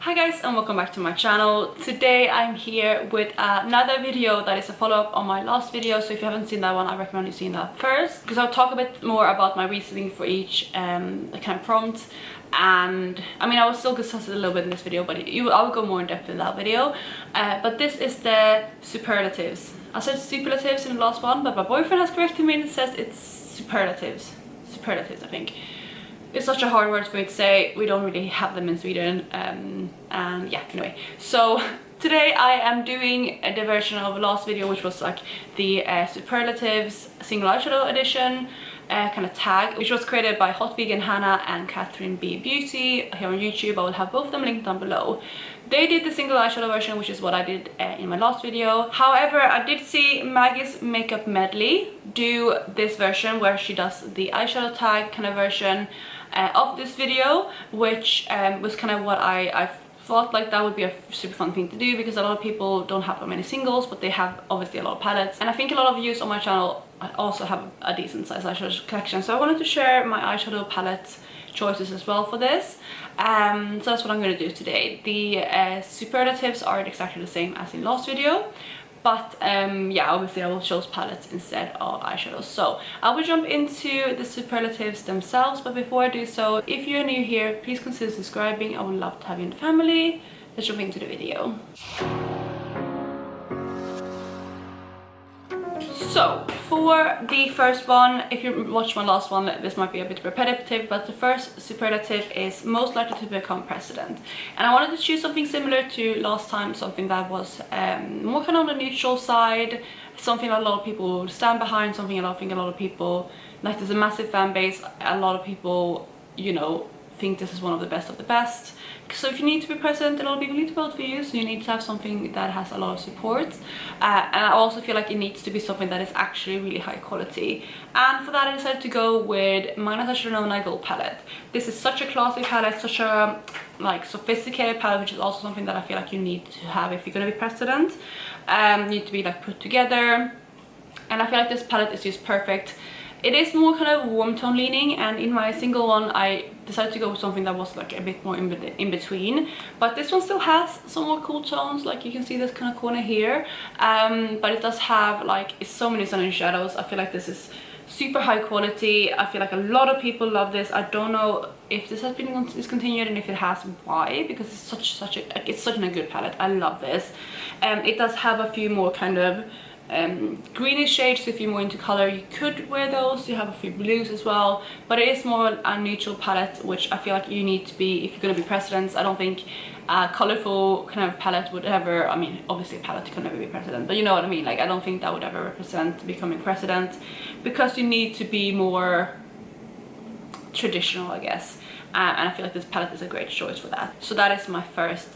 Hi guys, and welcome back to my channel. Today I'm here with another video that is a follow-up on my last video, so if you haven't seen that one I recommend you seeing that first, because I'll talk a bit more about my reasoning for each kind of prompt. And I mean, I will still discuss it a little bit in this video, but I will go more in depth in that video. But this is the superlatives. I said superlatives in the last one, but my boyfriend has corrected me and says it's superlatives. Superlatives, I think. It's such a hard word for me to say. We don't really have them in Sweden. And yeah, anyway. So today I am doing the version of the last video, which was like the superlatives single eyeshadow edition kind of tag, which was created by Hot Vegan Hannah and Kathryn B Beauty here on YouTube. I will have both of them linked down below. They did the single eyeshadow version, which is what I did in my last video. However, I did see Maggie's makeup medley do this version where she does the eyeshadow tag kind of version of this video, which was kind of what I thought like that would be a super fun thing to do, because a lot of people don't have that many singles, but they have obviously a lot of palettes, and I think a lot of views on my channel also have a decent size eyeshadow collection, so I wanted to share my eyeshadow palette choices as well for this. So that's what I'm going to do today. The superlatives are exactly the same as in last video, but yeah, obviously I will choose palettes instead of eyeshadows. So I will jump into the superlatives themselves, but before I do so, if you're new here, please consider subscribing. I would love to have you in the family. Let's jump into the video. So for the first one, if you watched my last one, this might be a bit repetitive, but the first superlative is most likely to become president. And I wanted to choose something similar to last time, something that was more kind of on the neutral side, something that a lot of people stand behind, something I think a lot of people, like, there's a massive fan base, a lot of people, you know, think this is one of the best. So if you need to be president, a lot of people need to vote for you, so you need to have something that has a lot of support. And I also feel like it needs to be something that is actually really high quality, and for that I decided to go with my Natasha Denona Gold palette. This is such a classy palette, such a like sophisticated palette, which is also something that I feel like you need to have if you're gonna be president. Need to be like put together, and I feel like this palette is just perfect. It is more kind of warm tone leaning, and in my single one I decided to go with something that was like a bit more in between, but this one still has some more cool tones, like you can see this kind of corner here, but it does have like, it's so many stunning shadows. I feel like this is super high quality. I feel like a lot of people love this. I don't know if this has been discontinued, and if it has, why, because it's such a good palette. I love this. It does have a few more kind of greenish shades, so if you're more into color you could wear those. You have a few blues as well, but it is more a neutral palette, which I feel like you need to be if you're going to be presidents. I don't think a colorful kind of palette would ever, I mean obviously a palette can never be president, but you know what I mean, like I don't think that would ever represent becoming president, because you need to be more traditional, I guess. And I feel like this palette is a great choice for that. So that is my first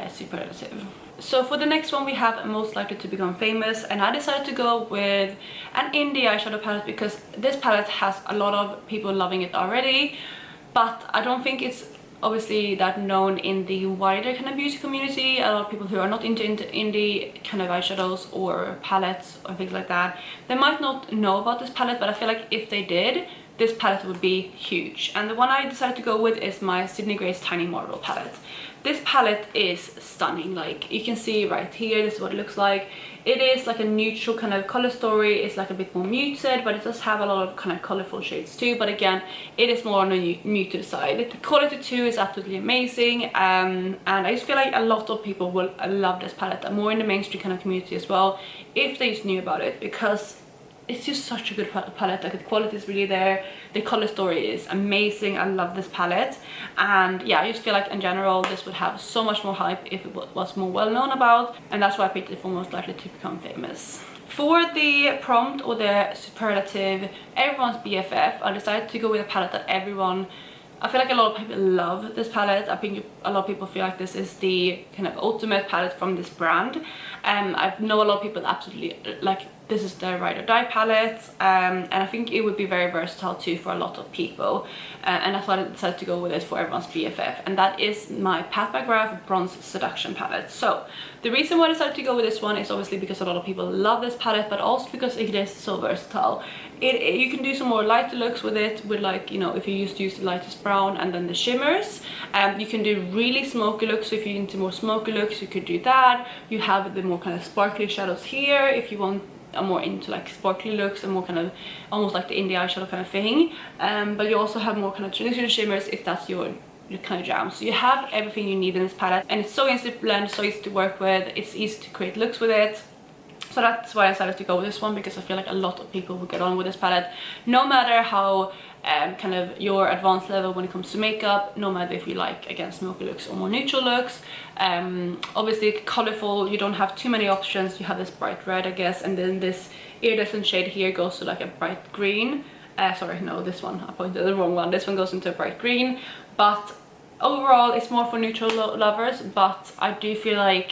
superlative. So for the next one we have most likely to become famous, and I decided to go with an indie eyeshadow palette, because this palette has a lot of people loving it already, but I don't think it's obviously that known in the wider kind of beauty community. A lot of people who are not into indie kind of eyeshadows or palettes or things like that, they might not know about this palette, but I feel like if they did, this palette would be huge. And the one I decided to go with is my Sydney Grace Tiny Marble palette. This palette is stunning. Like you can see right here, this is what it looks like. It is like a neutral kind of color story. It's like a bit more muted, but it does have a lot of kind of colorful shades too, but again it is more on the muted side. The quality too is absolutely amazing, and I just feel like a lot of people will love this palette, more in the mainstream kind of community as well, if they just knew about it, because it's just such a good palette. Like the quality is really there, the color story is amazing. I love this palette, and yeah, I just feel like in general this would have so much more hype if it was more well known about, and that's why I picked it for most likely to become famous. For the prompt or the superlative everyone's BFF, I decided to go with a palette that everyone, I feel like a lot of people love this palette. I think a lot of people feel like this is the kind of ultimate palette from this brand. I know a lot of people absolutely like this is the Ride or Die palette, and I think it would be very versatile too for a lot of people, and that's why I decided to go with it for everyone's BFF, and that is my Pat McGrath Bronze Seduction palette. So the reason why I decided to go with this one is obviously because a lot of people love this palette, but also because it is so versatile. You can do some more lighter looks with it, with like, you know, if you used to use the lightest brown and then the shimmers. You can do really smoky looks, so if you're into more smoky looks, you could do that. You have the more kind of sparkly shadows here if you want are more into like sparkly looks and more kind of almost like the indie eyeshadow kind of thing, but you also have more kind of traditional shimmers if that's your kind of jam. So you have everything you need in this palette, and it's so easy to blend, so easy to work with, it's easy to create looks with it. So that's why I decided to go with this one, because I feel like a lot of people will get on with this palette, no matter how kind of your advanced level when it comes to makeup, no matter if you like, again, smoky looks or more neutral looks. Obviously colorful, you don't have too many options. You have this bright red, I guess, and then this iridescent shade here goes to like a bright green. Sorry, no, this one, I pointed at the wrong one. This one goes into a bright green, but overall it's more for neutral lovers, but I do feel like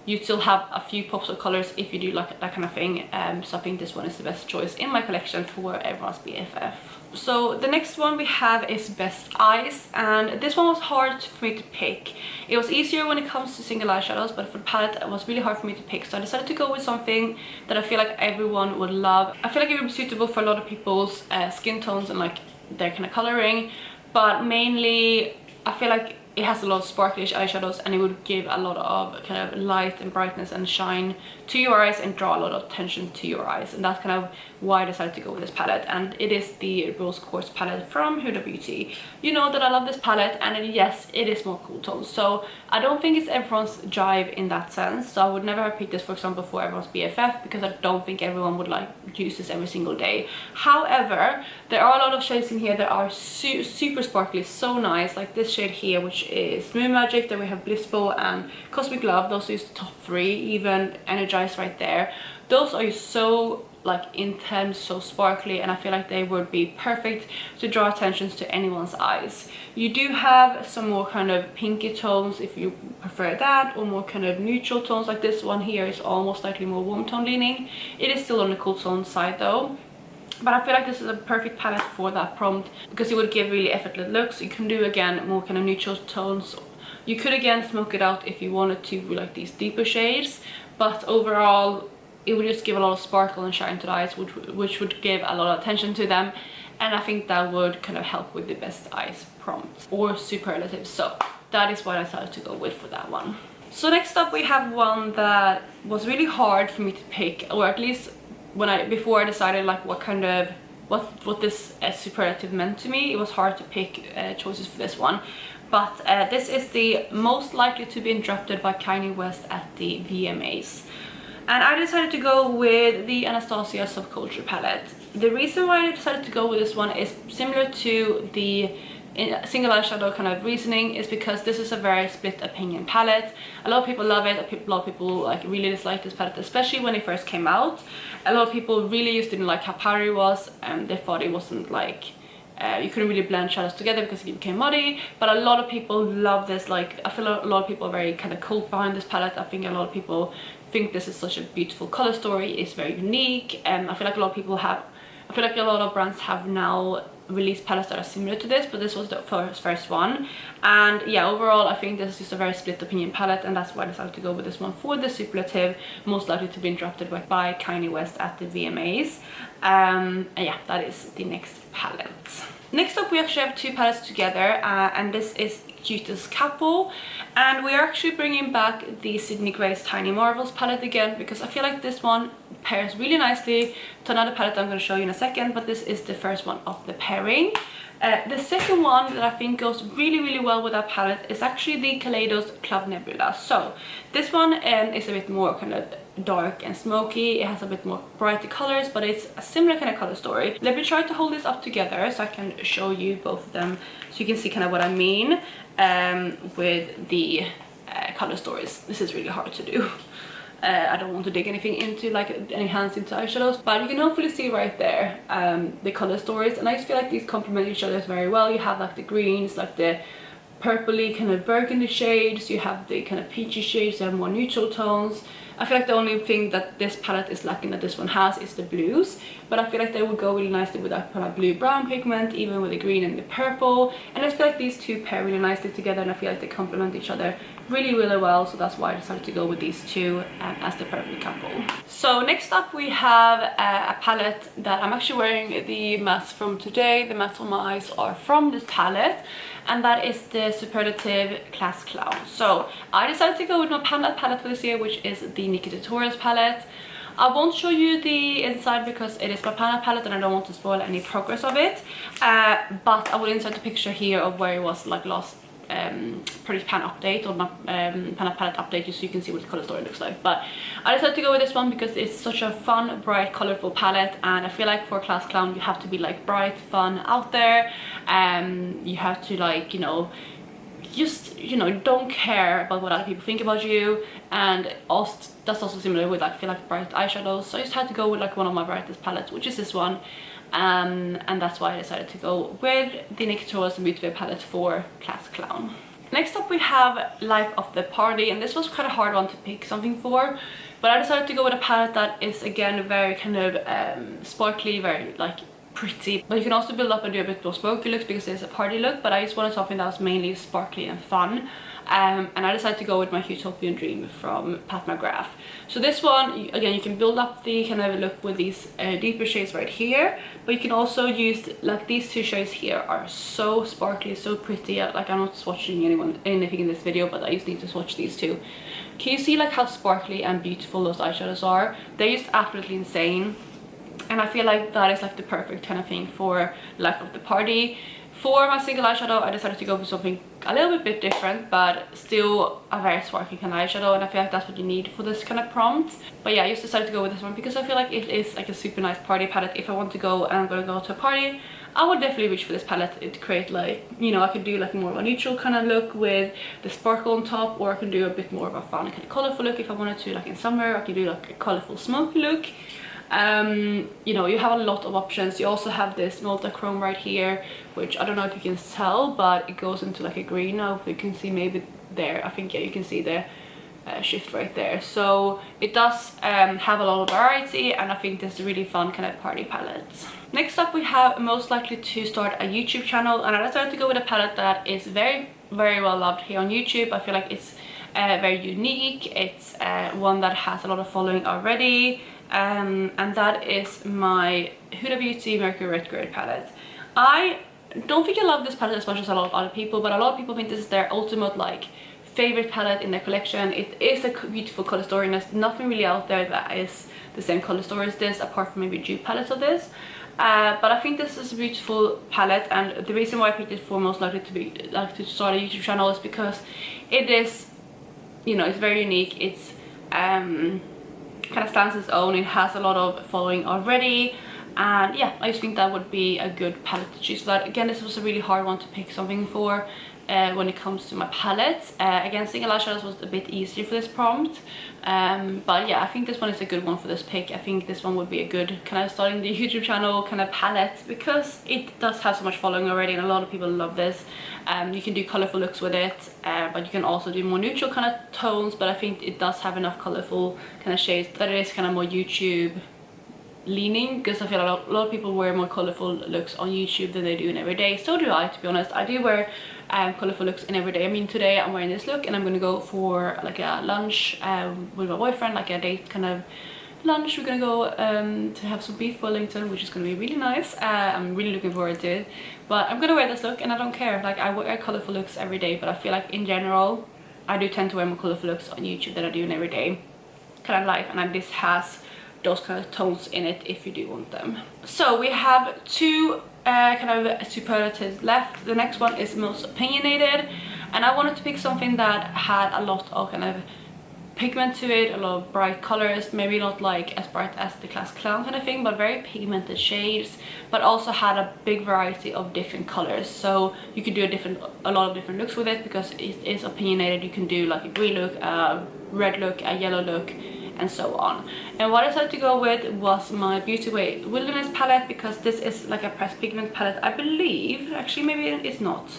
you still have a few pops of colors if you do like that kind of thing. So I think this one is the best choice in my collection for everyone's BFF. So the next one we have is Best Eyes, and this one was hard for me to pick. It was easier when it comes to single eyeshadows, but for the palette it was really hard for me to pick, so I decided to go with something that I feel like everyone would love. I feel like it would be suitable for a lot of people's skin tones and like their kind of coloring, but mainly I feel like it has a lot of sparklish eyeshadows, and it would give a lot of kind of light and brightness and shine to your eyes and draw a lot of attention to your eyes, and that's kind of why I decided to go with this palette. And it is the Rose Quartz palette from Huda Beauty. You know that I love this palette, and yes, it is more cool tones, so I don't think it's everyone's jive in that sense. So I would never have picked this, for example, for everyone's BFF, because I don't think everyone would like use this every single day. However, there are a lot of shades in here that are super sparkly, so nice, like this shade here, which is Moon Magic. Then we have Blissful and Cosmic Love. Those are the top three. Even Energized right there. Those are so like intense, so sparkly, and I feel like they would be perfect to draw attention to anyone's eyes. You do have some more kind of pinky tones if you prefer that, or more kind of neutral tones, like this one here is almost slightly more warm tone leaning. It is still on the cool tone side though. But I feel like this is a perfect palette for that prompt, because it would give really effortless looks. You can do again more kind of neutral tones. You could again smoke it out if you wanted to, like these deeper shades, but overall it would just give a lot of sparkle and shine to the eyes, which would give a lot of attention to them, and I think that would kind of help with the Best Eyes prompt or superlatives. So that is what I decided to go with for that one. So next up we have one that was really hard for me to pick, or at least before I decided like what this superlative meant to me. It was hard to pick choices for this one, but this is the Most Likely to Be Interrupted by Kanye West at the VMAs, and I decided to go with the Anastasia Subculture palette. The reason why I decided to go with this one is similar to the single eyeshadow kind of reasoning, is because this is a very split opinion palette. A lot of people love it, a lot of people like really dislike this palette, especially when it first came out. A lot of people really just didn't like how powdery it was, and they thought it wasn't like you couldn't really blend shadows together because it became muddy. But a lot of people love this. Like, I feel a lot of people are very kind of cult behind this palette. I think a lot of people think this is such a beautiful color story. It's very unique, and I feel like a lot of brands have now released palettes that are similar to this, but this was the first one. And yeah, overall I think this is just a very split opinion palette, and that's why I decided to go with this one for the superlative Most Likely to Be Interrupted by Kanye West at the VMAs. And yeah, that is the next palette. Next up we actually have two palettes together, and this is Cutest Couple, and we are actually bringing back the Sydney Grace Tiny Marvels palette again, because I feel like this one pairs really nicely to another palette I'm going to show you in a second, but this is the first one of the pairing. The second one that I think goes really well with that palette is actually the Kaleidos Club Nebula. So this one is a bit more kind of dark and smoky. It has a bit more brighter colors, but it's a similar kind of color story. Let me try to hold this up together so I can show you both of them, so you can see kind of what I mean with the color stories. This is really hard to do. I don't want to dig anything into, like, any hands into eyeshadows, but you can hopefully see right there the color stories, and I just feel like these complement each other very well. You have like the greens, like the purpley kind of burgundy shades, you have the kind of peachy shades, you have more neutral tones. I feel like the only thing that this palette is lacking that this one has is the blues, but I feel like they would go really nicely with that kind of blue-brown pigment, even with the green and the purple. And I feel like these two pair really nicely together, and I feel like they complement each other really, really well, so that's why I decided to go with these two as the perfect couple. So next up we have a palette that I'm actually wearing the mattes from today. The mattes on my eyes are from this palette, and that is the Superlative Class Clown. So I decided to go with my palette for this year, which is the Nikki Tutorials palette. I won't show you the inside because it is my palette and I don't want to spoil any progress of it, but I will insert a picture here of where it was like last produce pan update, or my palette update, just so you can see what the color story looks like. But I decided to go with this one because it's such a fun, bright, colorful palette, and I feel like for Class Clown you have to be like bright, fun, out there, you have to like, you know, just, you know, don't care about what other people think about you. And also that's also similar with like, I feel like bright eyeshadows, so I just had to go with like one of my brightest palettes, which is this one. And that's why I decided to go with the Nikki Tutorials Beauty palette for Class Clown. Next up we have Life of the Party, and this was quite a hard one to pick something for, but I decided to go with a palette that is again very kind of sparkly, very like pretty, but you can also build up and do a bit more smoky looks because it's a party look, but I just wanted something that was mainly sparkly and fun. And I decided to go with my Utopian Dream from Pat McGrath. So this one, again, you can build up the kind of look with these deeper shades right here, but you can also use, like these two shades here are so sparkly, so pretty. Like I'm not swatching anything in this video, but I just need to swatch these two. Can you see like how sparkly and beautiful those eyeshadows are? They're just absolutely insane. And I feel like that is like the perfect kind of thing for Life of the Party. For my single eyeshadow, I decided to go for something a little bit different, but still a very sparkly kind of eyeshadow, and I feel like that's what you need for this kind of prompt. But yeah, I just decided to go with this one because I feel like it is like a super nice party palette. If I want to go and I'm going to go to a party, I would definitely reach for this palette to create like, you know, I could do like more of a neutral kind of look with the sparkle on top, or I can do a bit more of a fun kind of colorful look if I wanted to. Like in summer, I can do like a colorful smoky look. You know, you have a lot of options. You also have this multi-chrome right here, which I don't know if you can tell, but it goes into like a green now. If you can see maybe there, I think, yeah, you can see the shift right there. So it does have a lot of variety, and I think this is a really fun kind of party palette. Next up we have Most Likely to Start a YouTube Channel, and I decided to go with a palette that is very, very well loved here on YouTube. I feel like it's very unique. It's one that has a lot of following already. And that is my Huda Beauty Mercury Retrograde palette. I don't think I love this palette as much as a lot of other people, but a lot of people think this is their ultimate like favorite palette in their collection. It is a beautiful color story, and there's nothing really out there that is the same color story as this, apart from maybe dupe palettes of this. But I think this is a beautiful palette, and the reason why I picked it for Most Likely to Start a YouTube Channel is because it is, you know, it's very unique. It's kind of stands its own. It has a lot of following already, and yeah, I just think that would be a good palette to choose for that. Again, this was a really hard one to pick something for when it comes to my palettes. Again, single eyeshadows was a bit easier for this prompt, but yeah, I think this one is a good one for this pick. I think this one would be a good kind of starting the YouTube channel kind of palette because it does have so much following already, and a lot of people love this. You can do colorful looks with it, but you can also do more neutral kind of tones, but I think it does have enough colorful kind of shades that it is kind of more YouTube leaning, because I feel a lot of people wear more colorful looks on YouTube than they do in everyday. So do I, to be honest. I do wear colorful looks in everyday. I mean, today I'm wearing this look and I'm gonna go for like a lunch with my boyfriend, like a date kind of lunch. We're gonna go to have some beef Wellington, which is gonna be really nice. I'm really looking forward to it, but I'm gonna wear this look and I don't care. Like, I wear colorful looks every day, but I feel like in general I do tend to wear more colorful looks on YouTube than I do in everyday kind of life, and this has those kind of tones in it if you do want them. So we have two kind of superlatives left. The next one is Most Opinionated, and I wanted to pick something that had a lot of kind of pigment to it, a lot of bright colors, maybe not like as bright as the Class Clown kind of thing, but very pigmented shades, but also had a big variety of different colors. So you could do a lot of different looks with it because it is opinionated. You can do like a green look, a red look, a yellow look, and so on. And what I decided to go with was my Beauty Way Wilderness palette, because this is like a pressed pigment palette, I believe. Actually, maybe it's not.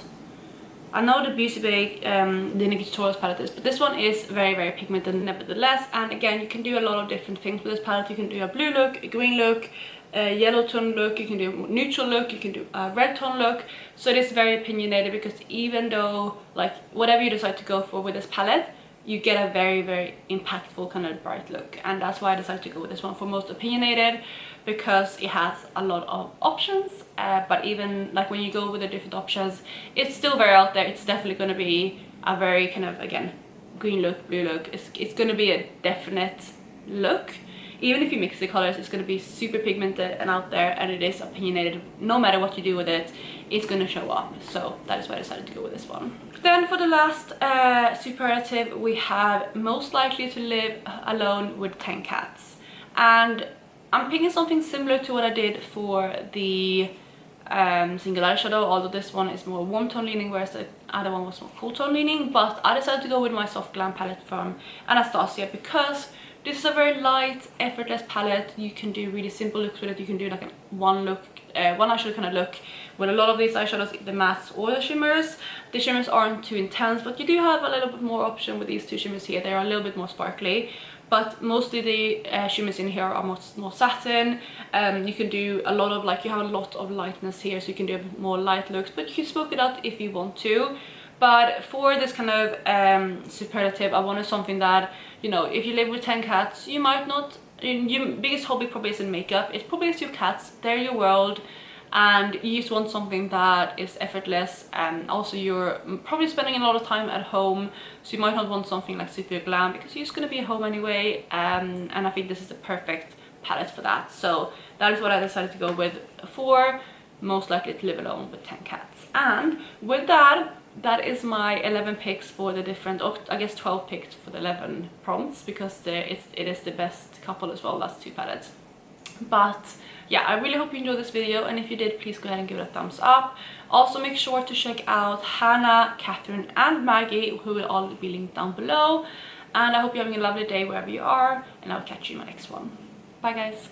I know the Beauty Bay the Nikki Tutorials palette is, but this one is very, very pigmented nevertheless. And again, you can do a lot of different things with this palette. You can do a blue look, a green look, a yellow tone look, you can do a neutral look, you can do a red tone look. So it is very opinionated, because even though, like, whatever you decide to go for with this palette, you get a very, very impactful kind of bright look. And that's why I decided to go with this one for most opinionated, because it has a lot of options. But even like when you go with the different options, it's still very out there. It's definitely going to be a very kind of, again, green look, blue look. It's going to be a definite look. Even if you mix the colors, it's going to be super pigmented and out there, and it is opinionated. No matter what you do with it, it's going to show up. So that is why I decided to go with this one. Then for the last superlative, we have most likely to live alone with 10 cats. And I'm picking something similar to what I did for the single eyeshadow, although this one is more warm tone leaning, whereas the other one was more cool tone leaning. But I decided to go with my Soft Glam palette from Anastasia, because this is a very light, effortless palette. You can do really simple looks with it. You can do like a one eyeshadow kind of look with a lot of these eyeshadows, the mattes or the shimmers. The shimmers aren't too intense, but you do have a little bit more option with these two shimmers here. They're a little bit more sparkly, but mostly the shimmers in here are more satin. You can do a lot of, like, you have a lot of lightness here, so you can do a bit more light looks, but you can smoke it out if you want to. But for this kind of superlative, I wanted something that, you know, if you live with 10 cats, you might not, your biggest hobby probably isn't makeup, it's probably your cats, they're your world, and you just want something that is effortless. And also you're probably spending a lot of time at home, so you might not want something like super glam, because you're just going to be at home anyway. And I think this is the perfect palette for that. So that is what I decided to go with for most likely to live alone with 10 cats. And with that, that is my 11 picks for the different, or I guess 12 picks for the 11 prompts, because it is the best couple as well. That's two palettes. But yeah, I really hope you enjoyed this video, and if you did, please go ahead and give it a thumbs up. Also make sure to check out Hannah, Kathryn and Maggie, who will all be linked down below. And I hope you're having a lovely day wherever you are, and I'll catch you in my next one. Bye guys.